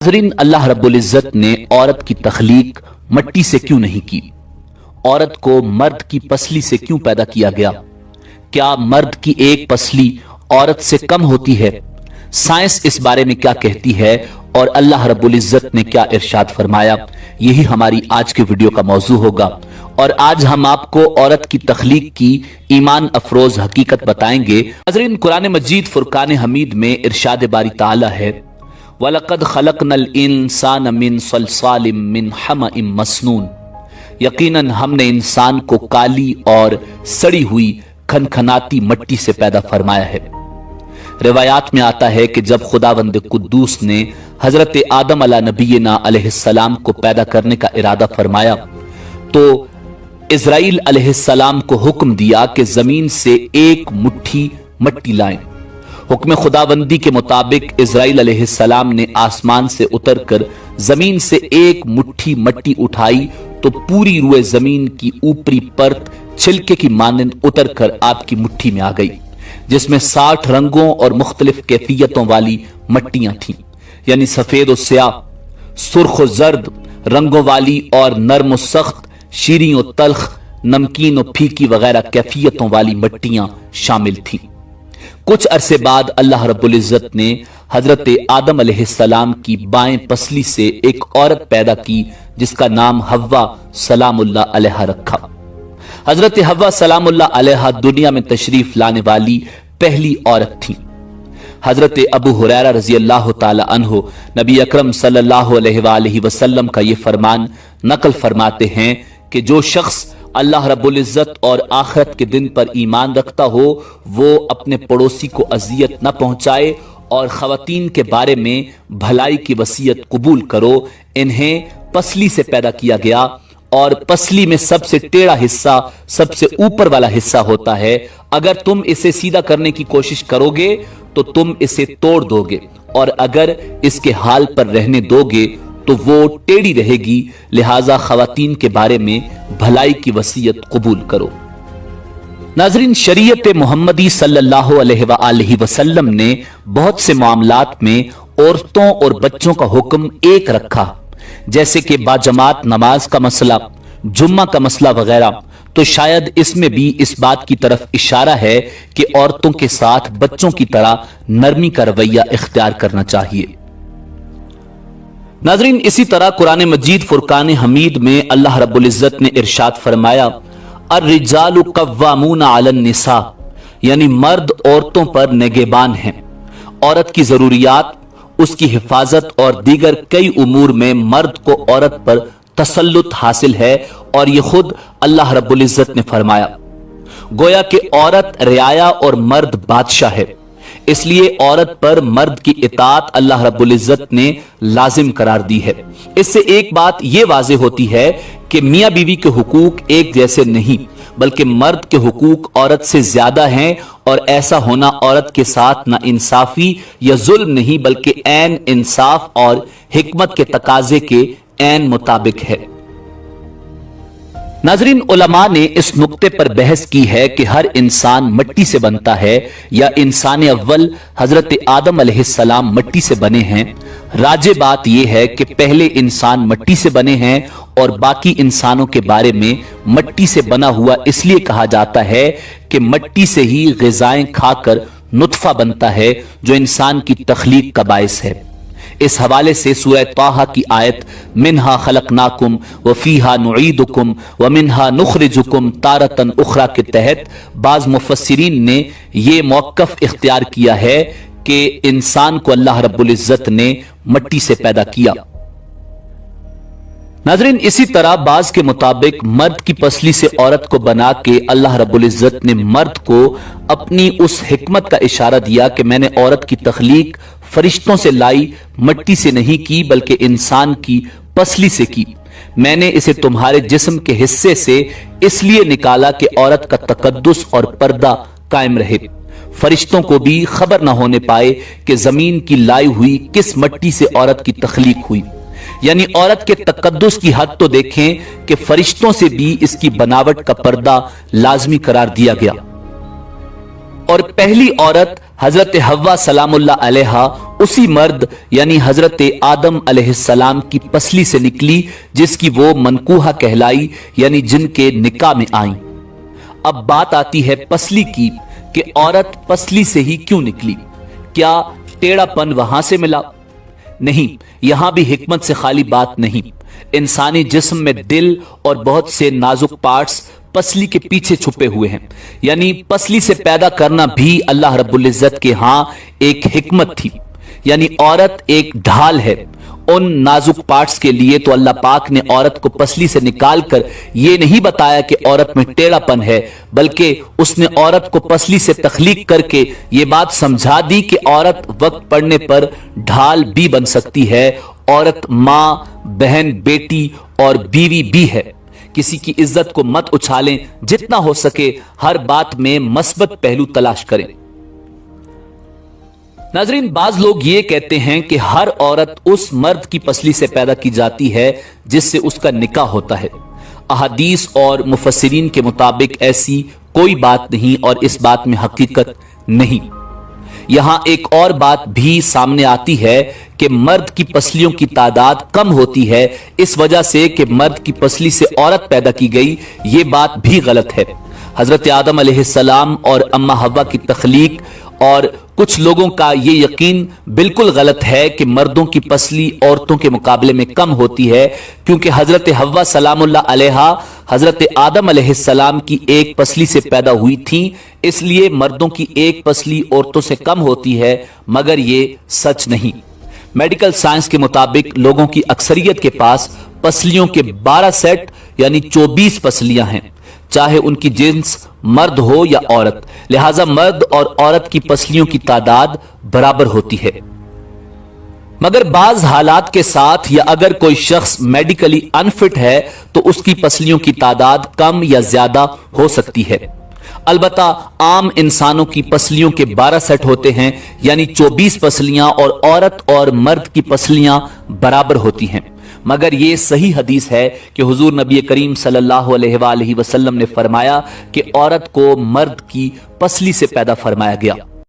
नाज़रीन, अल्लाह रब्बुल इज़्ज़त ने औरत की तख्लीक मट्टी से क्यों नहीं की? औरत को मर्द की पसली से क्यों पैदा किया गया? क्या मर्द की एक पसली औरत से कम होती है? साइंस इस बारे में क्या कहती है और अल्लाह रब्बुल इज़्ज़त ने क्या इरशाद फरमाया? यही हमारी आज के वीडियो का मौजू होगा और आज हम आपको औरत की तख्लीक की ईमान अफरोज हकीकत बताएंगे। नाज़रीन, कुरान मजीद फुरकान हमीद में इरशाद बारी ताला है, वलक़द खलक़नल इंसान मिन सलसालिम मिन हमइम मसनून, यकीनन हमने इंसान को काली और सड़ी हुई खनखनाती मट्टी से पैदा फरमाया है। रिवायात में आता है कि जब खुदावंद कुद्दूस ने हजरत आदम अला नबीना अलैहिस्सलाम को पैदा करने का इरादा फरमाया तो इज़राइल अलैहिस्सलाम को हुक्म दिया कि जमीन से एक मुट्ठी मट्टी लाएं। हुक्म खुदाबंदी के मुताबिक इज़राइल अलैहिस्सलाम ने आसमान से उतरकर जमीन से एक मुट्ठी मट्टी उठाई तो पूरी रुए जमीन की ऊपरी परत छिलके की मानंद उतरकर आपकी मुट्ठी में आ गई, जिसमें 60 रंगों और मुख्तलिफ कैफियतों वाली मट्टियां थीं, यानी सफेद और स्याह, सुर्ख और जर्द रंगों वाली और नर्म और सख्त, शीरीं और तल्ख, नमकीन और फीकी वगैरह कैफियतों वाली मट्टियां शामिल थीं। कुछ अरसे बाद अल्लाह रब्बुल इज़्ज़त ने हजरत आदम अलैहिस्सलाम की बाएं पसली से एक औरत पैदा की जिसका नाम हव्वा सलामुल्लाह अलैहा रखा। हजरत हव्वा सलामुल्लाह अलैहा दुनिया में तशरीफ लाने वाली पहली औरत थी। हजरत अबू हुरैरा रज़ी अल्लाह ताला अन्हु नबी अकरम सल्लल्लाहु अलैहि वसल्लम का ये फरमान नकल फरमाते हैं कि जो शख्स अल्लाह रब्बुल इज़्ज़त और आखिरत के दिन पर ईमान रखता हो वो अपने पड़ोसी को अजियत न पहुंचाए और खवातीन के बारे में भलाई की वसीयत कबूल करो। इन्हें पसली से पैदा किया गया और पसली में सबसे टेढ़ा हिस्सा सबसे ऊपर वाला हिस्सा होता है। अगर तुम इसे सीधा करने की कोशिश करोगे तो तुम इसे तोड़ दोगे और अगर इसके हाल पर रहने दोगे तो वो टेढ़ी रहेगी। लिहाजा खवातीन के बारे में भलाई की वसीयत कबूल करो। नाज़रीन, शरीयत मोहम्मदी सल्लल्लाहु अलैहि वसल्लम ने बहुत से मामलात में औरतों और बच्चों का हुक्म एक रखा, जैसे कि बाजमात नमाज का मसला, जुम्मा का मसला वगैरह। तो शायद इसमें भी इस बात की तरफ इशारा है कि औरतों के साथ बच्चों की तरह नरमी का रवैया इख्तियार करना चाहिए। नाज़रीन, इसी तरह कुरान मजीद फुरकान हमीद में अल्लाह रब्बुल इज़्ज़त ने इरशाद फरमाया, अर्रिजालु कव्वामूना अलन निसा, यानी मर्द औरतों पर निगहबान हैं। औरत की जरूरियात, उसकी हिफाजत और दीगर कई उमूर में मर्द को औरत पर तसल्लुत हासिल है और ये खुद अल्लाह रब्बुल इज़्ज़त ने फरमाया। गोया कि औरत रियाया और मर्द बादशाह है, इसलिए औरत पर मर्द की इताअत अल्लाह रब्बुल इज़्ज़त ने लाजिम करार दी है। इससे एक बात यह वाज़ेह होती है कि मियां बीवी के हुकूक एक जैसे नहीं, बल्कि मर्द के हुकूक औरत से ज्यादा हैं और ऐसा होना औरत के साथ ना इंसाफी या जुल्म नहीं बल्कि ऐन इंसाफ और हिकमत के तकाजे के ऐन मुताबिक है। नाज़रीन, उलमा ने इस नुक्ते पर बहस की है कि हर इंसान मट्टी से बनता है या इंसान अव्वल हजरत आदम अलैहिस्सलाम मट्टी से बने हैं। राजे बात यह है कि पहले इंसान मट्टी से बने हैं और बाकी इंसानों के बारे में मट्टी से बना हुआ इसलिए कहा जाता है कि मट्टी से ही ग़िज़ाएं खाकर नुत्फा बनता है जो इंसान की तख्लीक का बाइस है। इस हवाले से सूरह ताहा की आयत मिन्हा खलकनाकुम व फीहा नुईदुकुम व मिन्हा नुखरिजुकुम तारतन उखरा के तहत बाज मुफस्सिरीन ने यह मौक़िफ़ इख्तियार किया है कि इंसान को अल्लाह रब्बुल इज़्ज़त ने मट्टी से पैदा किया। नाज़रीन, इसी तरह बाज के मुताबिक मर्द की पसली से औरत को बना के अल्लाह रब्बुल इज़्ज़त ने मर्द को अपनी उस हिकमत का इशारा दिया कि मैंने औरत की तख्लीक फरिश्तों से लाई, मट्टी से नहीं की बल्कि इंसान की पसली से की। मैंने इसे तुम्हारे जिस्म के हिस्से से इसलिए निकाला कि औरत का तकद्दुस और पर्दा कायम रहे, फरिश्तों को भी खबर न होने पाए कि जमीन की लाई हुई किस मट्टी से औरत की तख्लीक हुई। यानी औरत के तकद्दुस की हद तो देखें कि फरिश्तों से भी इसकी बनावट का पर्दा लाजमी करार दिया गया। और पहली औरत हजरत हव्वा सलामुल्लाह अलैहा उसी मर्द यानी हजरत आदम अलैहिस्सलाम की पसली से निकली जिसकी वो मनकूहा कहलाई, यानी जिनके निकाह में आई। अब बात आती है पसली की कि औरत पसली से ही क्यों निकली। क्या टेढ़ापन वहां से मिला? नहीं, यहां भी हिकमत से खाली बात नहीं। इंसानी जिस्म में दिल और बहुत से नाजुक पार्ट्स पसली के पीछे छुपे हुए हैं, यानी पसली से पैदा करना भी अल्लाह रब्बुल इज्जत के यहां एक हिकमत थी। यानी औरत एक ढाल है उन नाजुक पार्ट्स के लिए। तो अल्लाह पाक ने औरत को पसली से निकालकर यह नहीं बताया कि औरत में टेढ़ापन है, बल्कि उसने औरत को पसली से तख्लीक करके यह बात समझा दी कि औरत वक्त पड़ने पर ढाल भी बन सकती है। औरत मां, बहन, बेटी और बीवी भी है। किसी की इज्जत को मत उछालें, जितना हो सके हर बात में मस्बत पहलू तलाश करें। नाजरीन, बाज लोग ये कहते हैं कि हर औरत उस मर्द की पसली से पैदा की जाती है जिससे उसका निकाह होता है। अहादीस और मुफस्सिरीन के मुताबिक ऐसी कोई बात नहीं और इस बात में हकीकत नहीं। यहां एक और बात भी सामने आती है कि मर्द की पसलियों की तादाद कम होती है इस वजह से कि मर्द की पसली से औरत पैदा की गई। यह बात भी गलत है। हजरत आदम अलैहिस्सलाम और अम्मा हव्वा की तख्लीक और कुछ लोगों का यह यकीन बिल्कुल गलत है कि मर्दों की पसली औरतों के मुकाबले में कम होती है, क्योंकि हजरत हव्वा सलामुल्लाह अलैहा हजरत आदम अलैहिस्सलाम की एक पसली से पैदा हुई थी, इसलिए मर्दों की एक पसली औरतों से कम होती है, मगर यह सच नहीं। मेडिकल साइंस के मुताबिक लोगों की अक्सरियत के पास पसलियों के 12 सेट यानी 24 पसलियां हैं, चाहे उनकी जिन्स मर्द हो या औरत। लिहाजा मर्द और औरत की पसलियों की तादाद बराबर होती है। मगर बाज हालात के साथ या अगर कोई शख्स मेडिकली अनफिट है तो उसकी पसलियों की तादाद कम या ज्यादा हो सकती है। अलबत्ता आम इंसानों की पसलियों के 12 सेट होते हैं, यानी 24 पसलियां, और औरत और मर्द की पसलियां बराबर होती हैं। मगर यह सही हदीस है कि हुजूर नबी करीम सल्लल्लाहु अलैहि वसल्लम ने फरमाया कि औरत को मर्द की पसली से पैदा फरमाया गया।